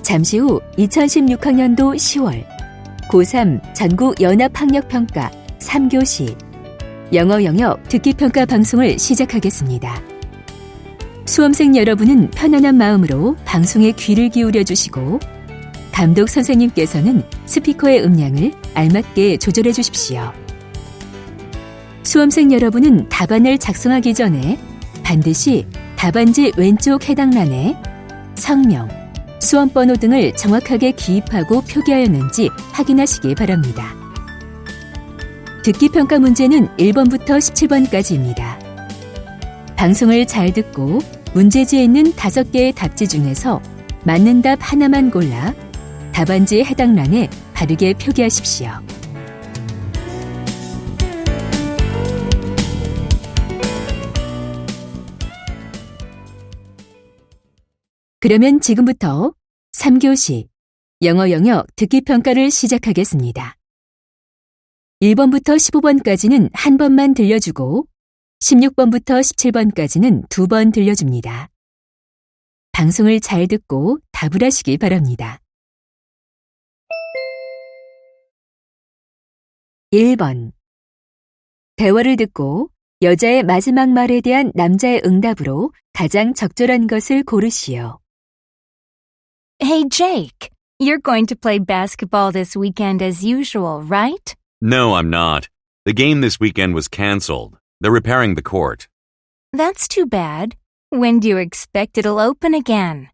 잠시 후 2016학년도 10월 고3 전국 연합학력평가 3교시 영어 영역 듣기평가 방송을 시작하겠습니다. 수험생 여러분은 편안한 마음으로 방송에 귀를 기울여 주시고 감독 선생님께서는 스피커의 음량을 알맞게 조절해 주십시오. 수험생 여러분은 답안을 작성하기 전에 반드시 답안지 왼쪽 해당란에 성명, 수험번호 등을 정확하게 기입하고 표기하였는지 확인하시기 바랍니다. 듣기평가 문제는 1번부터 17번까지입니다. 방송을 잘 듣고 문제지에 있는 5개의 답지 중에서 맞는 답 하나만 골라 답안지에 해당 란에 바르게 표기하십시오. 그러면 지금부터 3교시 영어 영역 듣기평가를 시작하겠습니다. 1번부터 15번까지는 한 번만 들려주고 16번부터 17번까지는 2번 들려줍니다. 방송을 잘 듣고 답을 하시기 바랍니다. 1번. 대화를 듣고 여자의 마지막 말에 대한 남자의 응답으로 가장 적절한 것을 고르시오. Hey, Jake, you're going to play basketball this weekend as usual, right? No, I'm not. The game this weekend was canceled. They're repairing the court. That's too bad. When do you expect it'll open again?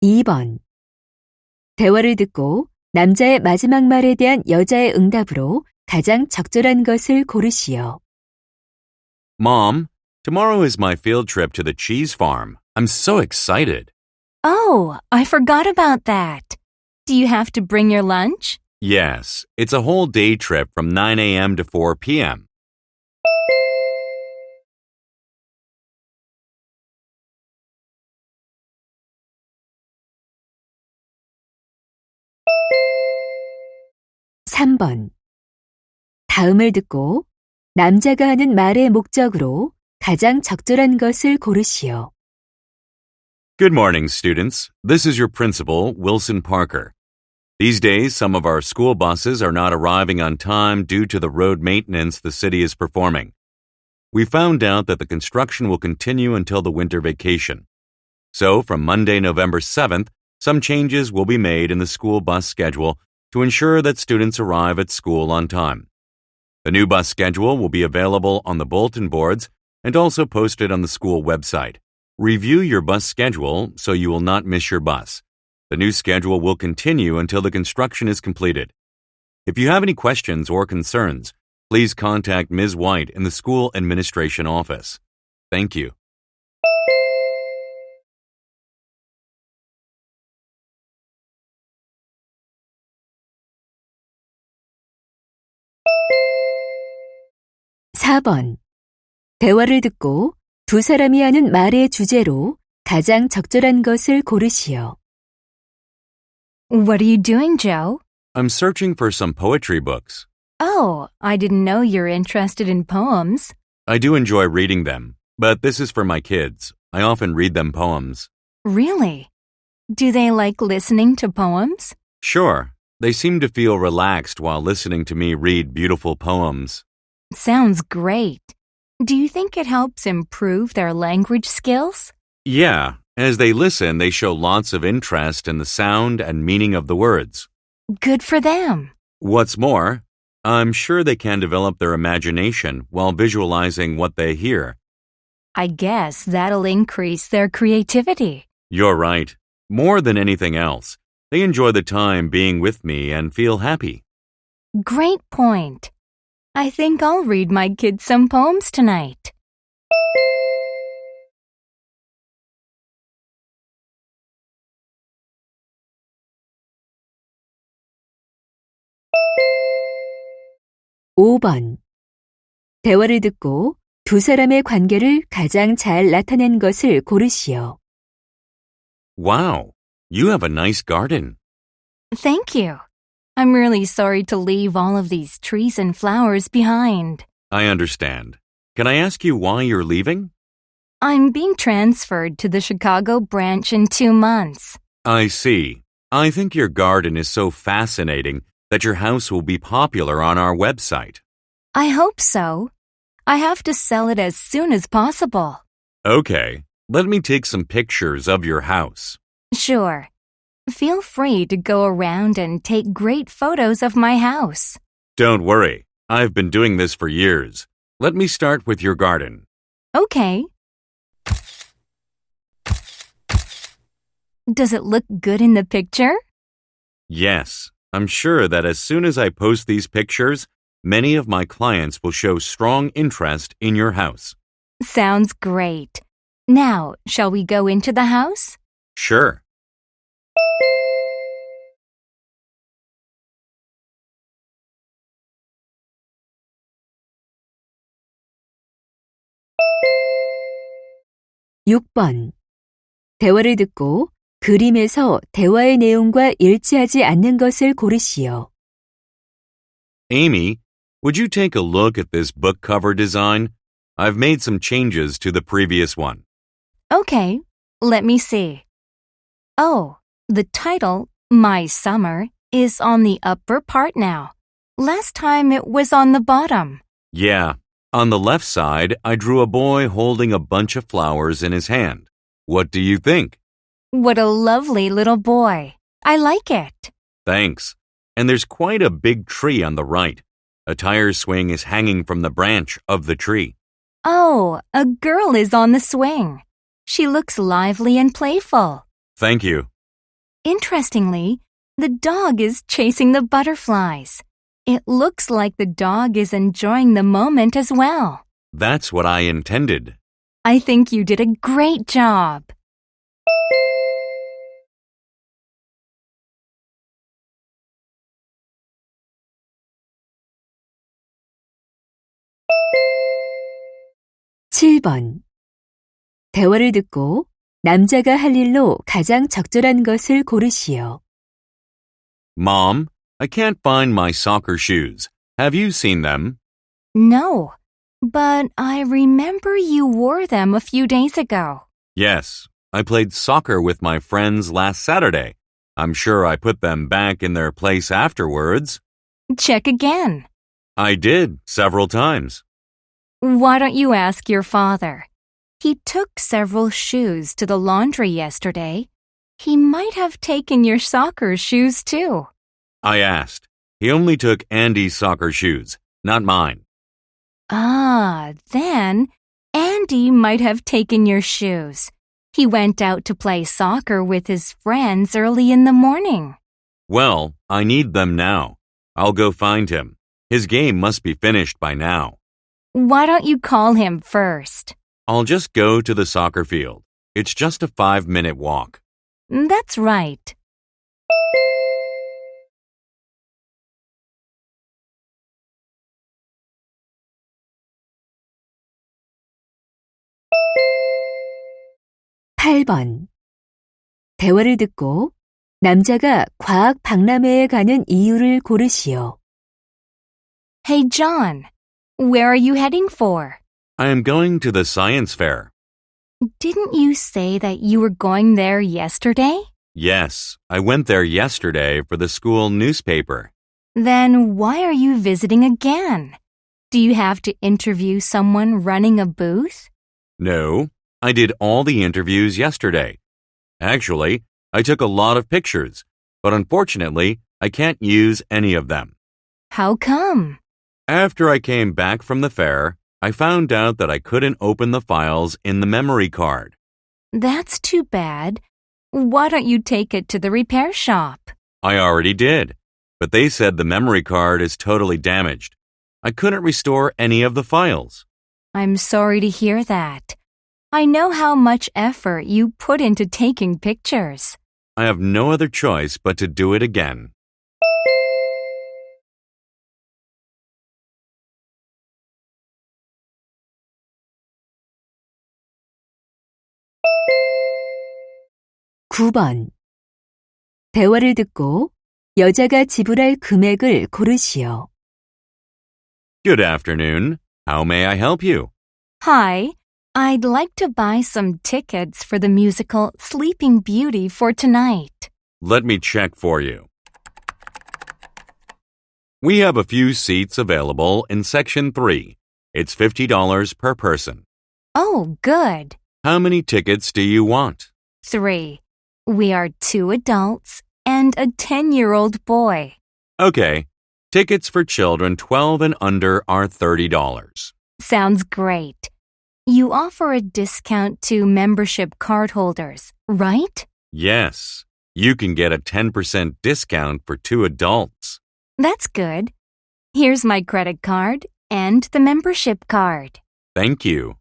(2번) 대화를 듣고 남자의 마지막 말에 대한 여자의 응답으로 가장 적절한 것을 고르시오. Mom, tomorrow is my field trip to the cheese farm. I'm so excited. Oh, I forgot about that. Do you have to bring your lunch? Yes, it's a whole day trip from 9 a.m. to 4 p.m. (3번) 다음을 듣고 남자가 하는 말의 목적으로 가장 적절한 것을 고르시오. Good morning, students. This is your principal, Wilson Parker. These days, some of our school buses are not arriving on time due to the road maintenance the city is performing. We found out that the construction will continue until the winter vacation. So, from Monday, November 7th, some changes will be made in the school bus schedule to ensure that students arrive at school on time. The new bus schedule will be available on the bulletin boards and also posted on the school website. Review your bus schedule so you will not miss your bus. The new schedule will continue until the construction is completed. If you have any questions or concerns, please contact Ms. White in the school administration office. Thank you. (4번) 대화를 듣고 두 사람이 하는 말의 주제로 가장 적절한 것을 고르시오. What are you doing, Joe? I'm searching for some poetry books. Oh, I didn't know you're interested in poems. I do enjoy reading them, but this is for my kids. I often read them poems. Really? Do they like listening to poems? Sure, they seem to feel relaxed while listening to me read beautiful poems. Sounds great. Do you think it helps improve their language skills? Yeah, as they listen, they show lots of interest in the sound and meaning of the words. Good for them. What's more, I'm sure they can develop their imagination while visualizing what they hear. I guess that'll increase their creativity. You're right. More than anything else, they enjoy the time being with me and feel happy. Great point. I think I'll read my kids some poems tonight. (5번) 대화를 듣고 두 사람의 관계를 가장 잘 나타낸 것을 고르시오. Wow, you have a nice garden. Thank you. I'm really sorry to leave all of these trees and flowers behind. I understand. Can I ask you why you're leaving? I'm being transferred to the Chicago branch in 2 months. I see. I think your garden is so fascinating that your house will be popular on our website. I hope so. I have to sell it as soon as possible. Okay, let me take some pictures of your house. Sure. Feel free to go around and take great photos of my house. Don't worry, I've been doing this for years. Let me start with your garden. Okay. Does it look good in the picture? Yes, I'm sure that as soon as I post these pictures, many of my clients will show strong interest in your house. Sounds great. Now, shall we go into the house? Sure. (6번) 대화를 듣고 그림에서 대화의 내용과 일치하지 않는 것을 고르시오. Amy, would you take a look at this book cover design? I've made some changes to the previous one. Okay, let me see. Oh, the title, My Summer, is on the upper part now. Last time it was on the bottom. Yeah, on the left side, I drew a boy holding a bunch of flowers in his hand. What do you think? What a lovely little boy. I like it. Thanks. And there's quite a big tree on the right. A tire swing is hanging from the branch of the tree. Oh, a girl is on the swing. She looks lively and playful. Thank you. Interestingly, the dog is chasing the butterflies. It looks like the dog is enjoying the moment as well. That's what I intended. I think you did a great job. (7번) 대화를 듣고 남자가 할 일로 가장 적절한 것을 고르시오. Mom, I can't find my soccer shoes. Have you seen them? No, but I remember you wore them a few days ago. Yes, I played soccer with my friends last Saturday. I'm sure I put them back in their place afterwards. Check again. I did, several times. Why don't you ask your father? He took several shoes to the laundry yesterday. He might have taken your soccer shoes too. I asked. He only took Andy's soccer shoes, not mine. Ah, then Andy might have taken your shoes. He went out to play soccer with his friends early in the morning. Well, I need them now. I'll go find him. His game must be finished by now. Why don't you call him first? I'll just go to the soccer field. It's just a 5-minute walk. That's right. (8번) 대화를 듣고 남자가 과학 박람회에 가는 이유를 고르시오. Hey, John, where are you heading for? I am going to the science fair. Didn't you say that you were going there yesterday? Yes, I went there yesterday for the school newspaper. Then why are you visiting again? Do you have to interview someone running a booth? No, I did all the interviews yesterday. Actually, I took a lot of pictures, but unfortunately, I can't use any of them. How come? After I came back from the fair, I found out that I couldn't open the files in the memory card. That's too bad. Why don't you take it to the repair shop? I already did, but they said the memory card is totally damaged. I couldn't restore any of the files. I'm sorry to hear that. I know how much effort you put into taking pictures. I have no other choice but to do it again. (9번) 대화를 듣고 여자가 지불할 금액을 고르시오. Good afternoon. How may I help you? Hi, I'd like to buy some tickets for the musical Sleeping Beauty for tonight. Let me check for you. We have a few seats available in Section 3. It's $50 per person. Oh, good. How many tickets do you want? 3. We are 2 adults and a 10-year-old boy. Okay. Tickets for children 12 and under are $30. Sounds great. You offer a discount to membership card holders, right? Yes. You can get a 10% discount for 2 adults. That's good. Here's my credit card and the membership card. Thank you.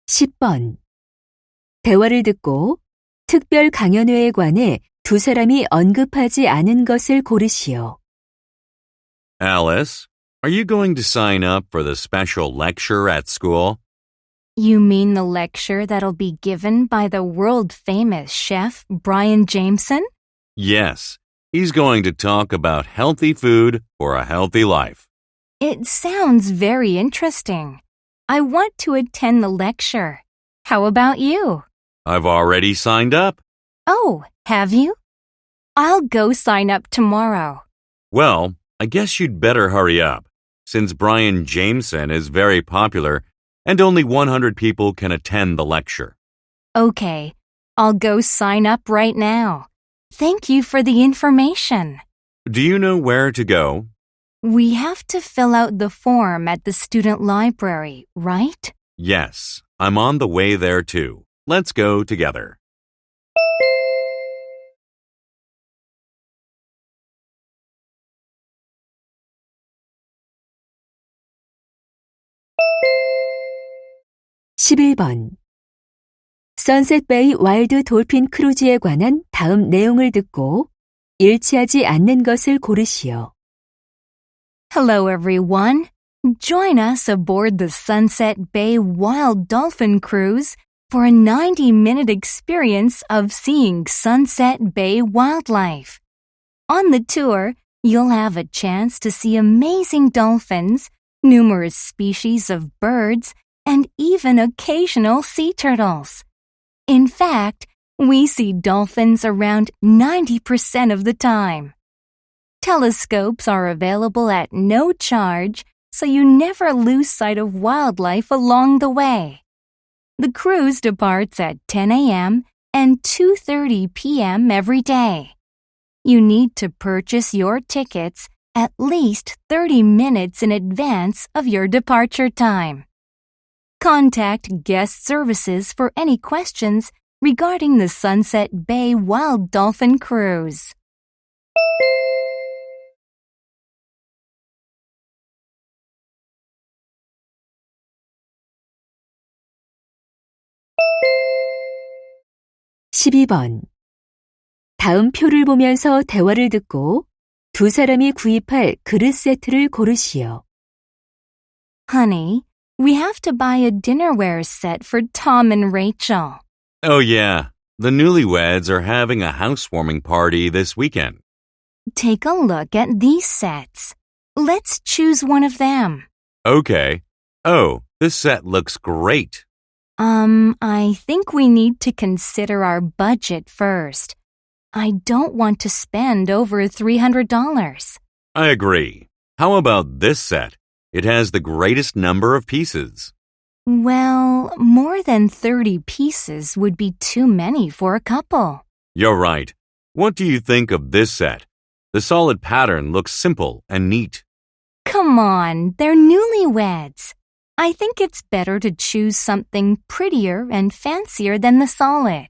(10번) 대화를 듣고 특별 강연회에 관해 두 사람이 언급하지 않은 것을 고르시오. Alice, are you going to sign up for the special lecture at school? You mean the lecture that'll be given by the world-famous chef Brian Jameson? Yes. He's going to talk about healthy food for a healthy life. It sounds very interesting. I want to attend the lecture. How about you? I've already signed up. Oh, have you? I'll go sign up tomorrow. Well, I guess you'd better hurry up, since Brian Jameson is very popular and only 100 people can attend the lecture. Okay, I'll go sign up right now. Thank you for the information. Do you know where to go? We have to fill out the form at the student library, right? Yes, I'm on the way there too. Let's go together. (11번) 선셋베이 와일드 돌핀 크루즈에 관한 다음 내용을 듣고 일치하지 않는 것을 고르시오. Hello, everyone. Join us aboard the Sunset Bay Wild Dolphin Cruise for a 90-minute experience of seeing Sunset Bay wildlife. On the tour, you'll have a chance to see amazing dolphins, numerous species of birds, and even occasional sea turtles. In fact, we see dolphins around 90% of the time. Telescopes are available at no charge, so you never lose sight of wildlife along the way. The cruise departs at 10 a.m. and 2:30 p.m. every day. You need to purchase your tickets at least 30 minutes in advance of your departure time. Contact guest services for any questions regarding the Sunset Bay Wild Dolphin Cruise. (12번) 다음 표를 보면서 대화를 듣고 두 사람이 구입할 그릇 세트를 고르시오. Honey, we have to buy a dinnerware set for Tom and Rachel. Oh yeah, the newlyweds are having a housewarming party this weekend. Take a look at these sets. Let's choose one of them. Okay. Oh, this set looks great. I think we need to consider our budget first. I don't want to spend over $300. I agree. How about this set? It has the greatest number of pieces. Well, more than 30 pieces would be too many for a couple. You're right. What do you think of this set? The solid pattern looks simple and neat. Come on, they're newlyweds. I think it's better to choose something prettier and fancier than the solid.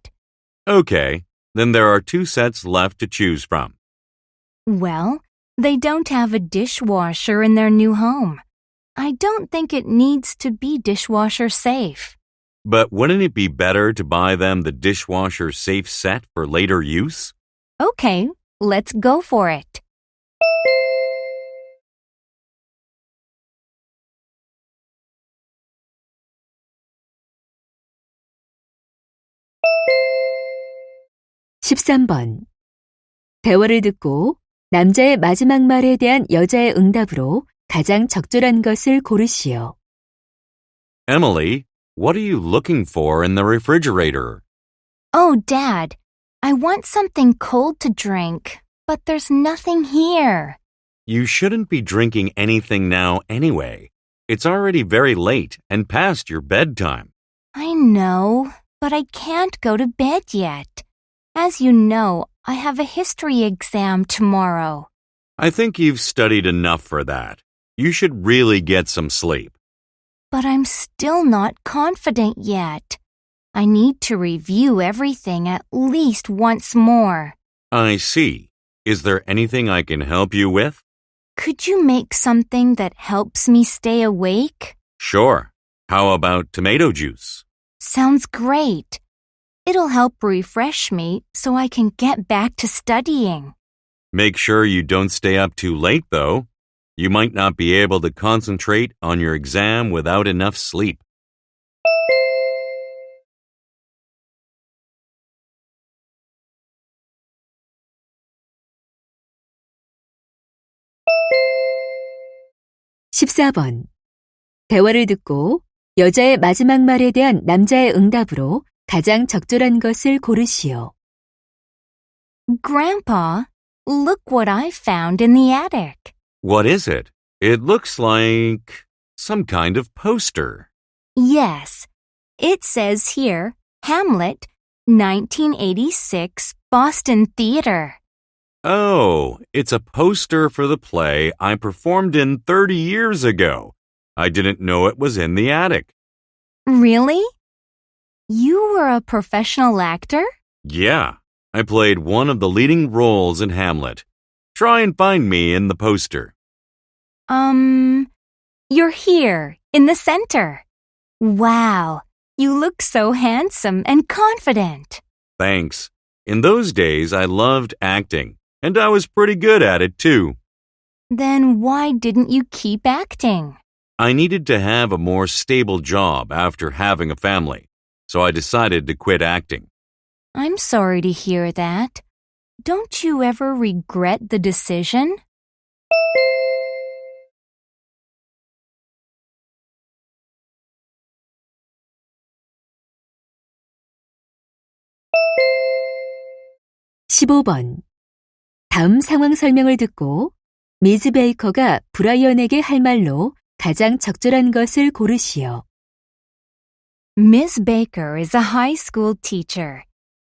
Okay, then there are 2 sets left to choose from. Well, they don't have a dishwasher in their new home. I don't think it needs to be dishwasher safe. But wouldn't it be better to buy them the dishwasher safe set for later use? Okay, let's go for it. 13번. 대화를 듣고 남자의 마지막 말에 대한 여자의 응답으로 가장 적절한 것을 고르시오. Emily, what are you looking for in the refrigerator? Oh, Dad, I want something cold to drink, but there's nothing here. You shouldn't be drinking anything now anyway. It's already very late and past your bedtime. I know, but I can't go to bed yet. As you know, I have a history exam tomorrow. I think you've studied enough for that. You should really get some sleep. But I'm still not confident yet. I need to review everything at least once more. I see. Is there anything I can help you with? Could you make something that helps me stay awake? Sure. How about tomato juice? Sounds great. It'll help refresh me so I can get back to studying. Make sure you don't stay up too late, though. You might not be able to concentrate on your exam without enough sleep. (14번) 대화를 듣고 여자의 마지막 말에 대한 남자의 응답으로 가장 적절한 것을 고르시오. Grandpa, look what I found in the attic. What is it? It looks like some kind of poster. Yes, it says here, Hamlet, 1986, Boston Theater. Oh, it's a poster for the play I performed in 30 years ago. I didn't know it was in the attic. Really? You were a professional actor? Yeah, I played one of the leading roles in Hamlet. Try and find me in the poster. You're here, in the center. Wow, you look so handsome and confident. Thanks. In those days, I loved acting, and I was pretty good at it too. Then why didn't you keep acting? I needed to have a more stable job after having a family, so I decided to quit acting. I'm sorry to hear that. Don't you ever regret the decision? (15번) 다음 상황 설명을 듣고 미즈 베이커가 브라이언에게 할 말로 가장 적절한 것을 고르시오. Miss Baker is a high school teacher.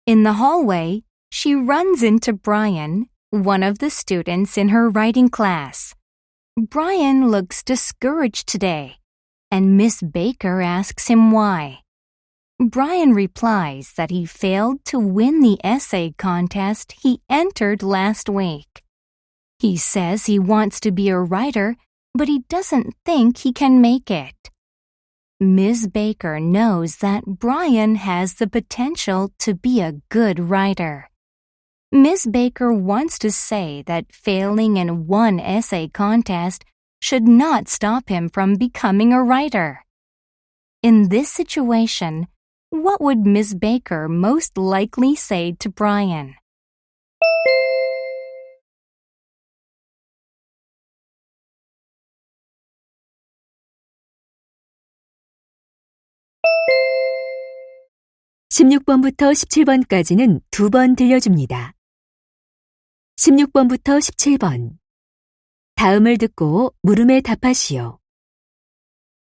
In the hallway, she runs into Brian, one of the students in her writing class. Brian looks discouraged today, and Miss Baker asks him why. Brian replies that he failed to win the essay contest he entered last week. He says he wants to be a writer, but he doesn't think he can make it. Ms. Baker knows that Brian has the potential to be a good writer. Ms. Baker wants to say that failing in one essay contest should not stop him from becoming a writer. In this situation, what would Ms. Baker most likely say to Brian? (16번부터 17번까지는 2번 들려줍니다. 16번부터 17번. 다음을 듣고 물음에 답하시오.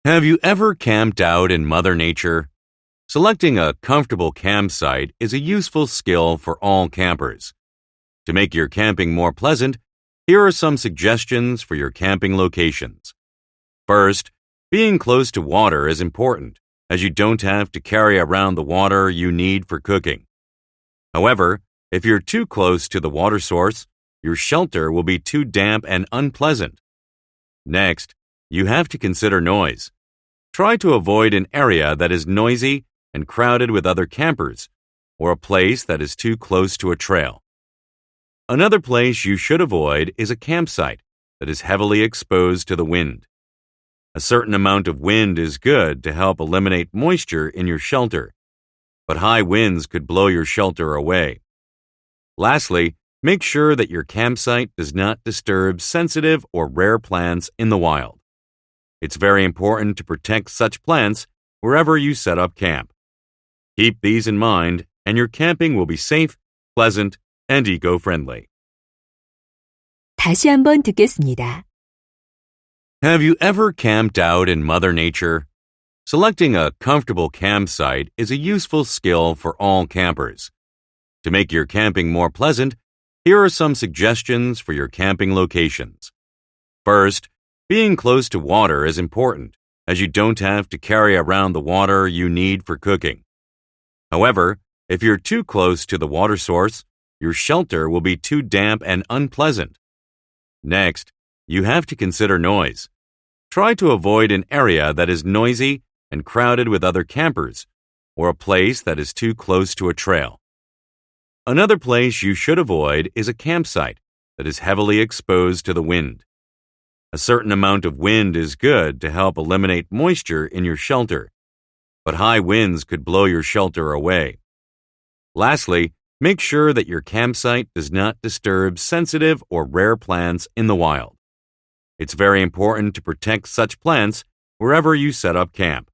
Have you ever camped out in Mother Nature? Selecting a comfortable campsite is a useful skill for all campers. To make your camping more pleasant, here are some suggestions for your camping locations. First, being close to water is important, as you don't have to carry around the water you need for cooking. However, if you're too close to the water source, your shelter will be too damp and unpleasant. Next, you have to consider noise. Try to avoid an area that is noisy and crowded with other campers, or a place that is too close to a trail. Another place you should avoid is a campsite that is heavily exposed to the wind. A certain amount of wind is good to help eliminate moisture in your shelter, but high winds could blow your shelter away. Lastly, make sure that your campsite does not disturb sensitive or rare plants in the wild. It's very important to protect such plants wherever you set up camp. Keep these in mind, and your camping will be safe, pleasant, and eco-friendly. 다시 한번 듣겠습니다. Have you ever camped out in Mother Nature? Selecting a comfortable campsite is a useful skill for all campers. To make your camping more pleasant, here are some suggestions for your camping locations. First, being close to water is important, as you don't have to carry around the water you need for cooking. However, if you're too close to the water source, your shelter will be too damp and unpleasant. Next, you have to consider noise. Try to avoid an area that is noisy and crowded with other campers, or a place that is too close to a trail. Another place you should avoid is a campsite that is heavily exposed to the wind. A certain amount of wind is good to help eliminate moisture in your shelter, but high winds could blow your shelter away. Lastly, make sure that your campsite does not disturb sensitive or rare plants in the wild. It's very important to protect such plants wherever you set up camp.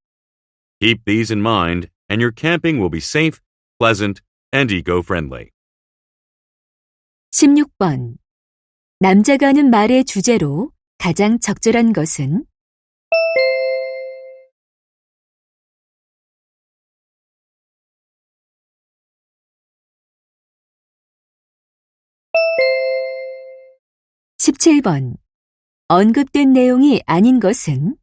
Keep these in mind, and your camping will be safe, pleasant, and eco-friendly. 16번. 남자가 하는 말의 주제로 가장 적절한 것은? 17번. 언급된 내용이 아닌 것은?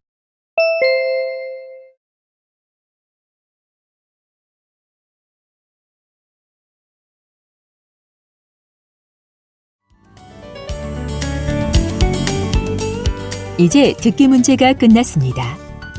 '이제 듣기 문제가 끝났습니다.